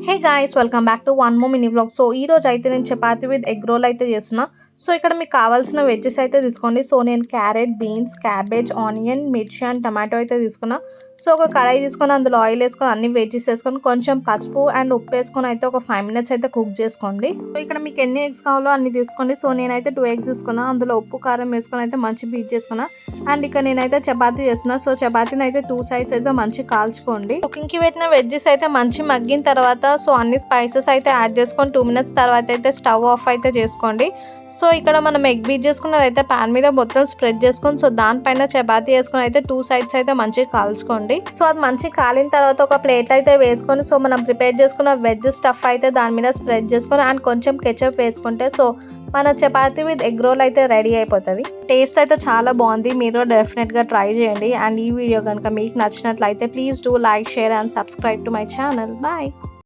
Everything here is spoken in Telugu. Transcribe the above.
Hey guys, welcome back to one more mini vlog. So ఈ రోజు అయితే నేను చపాతీ విత్ ఎగ్ రోల్ అయితే చేస్తున్నా. సో ఇక్కడ మీకు కావాల్సిన వెజ్జెస్ అయితే తీసుకోండి. సో నేను క్యారెట్, బీన్స్, క్యాబేజ్, ఆనియన్, మిర్చి అండ్ టమాటో అయితే తీసుకున్నా. సో ఒక కడాయి తీసుకొని అందులో ఆయిల్ వేసుకొని అన్ని వెజ్జెస్ వేసుకొని కొంచెం పసుపు అండ్ ఉప్పు వేసుకొని అయితే ఒక 5 minutes అయితే కుక్ చేసుకోండి. సో ఇక్కడ మీకు ఎన్ని ఎగ్స్ కావాలో అన్ని తీసుకోండి. సో నేనైతే 2 eggs తీసుకున్నా. అందులో ఉప్పు కారం వేసుకొని అయితే మంచి బీట్ చేసుకున్నా. అండ్ ఇక్కడ నేనైతే చపాతీ చేస్తున్నా. సో చపాతీని అయితే 2 sides అయితే మంచి కాల్చుకోండి. కుకింగ్ కి పెట్టిన వెజ్జెస్ అయితే మంచి మగ్గిన తర్వాత సో అన్ని స్పైసెస్ అయితే యాడ్ చేసుకొని 2 minutes తర్వాత అయితే స్టవ్ ఆఫ్ అయితే చేసుకోండి. సో ఇక్కడ మనం ఎగ్ బీట్ చేసుకున్నది అయితే పాన్ మీద మొత్తం స్ప్రెడ్ చేసుకొని సో దానిపైన చపాతీ వేసుకొని అయితే 2 sides అయితే మంచిగా కాల్చుకోండి. సో అది మంచిగా కాలిన తర్వాత ఒక ప్లేట్ అయితే వేసుకొని సో మనం ప్రిపేర్ చేసుకున్న వెజ్ స్టఫ్ అయితే దాని మీద స్ప్రెడ్ చేసుకొని అండ్ కొంచెం కెచప్ వేసుకుంటే సో మన చపాతీ విత్ ఎగ్ రోల్ అయితే రెడీ అయిపోతుంది. టేస్ట్ అయితే చాలా బాగుంది. మీరు డెఫినెట్గా ట్రై చేయండి. అండ్ ఈ వీడియో కనుక మీకు నచ్చినట్లయితే please do like, share and subscribe to my channel. Bye.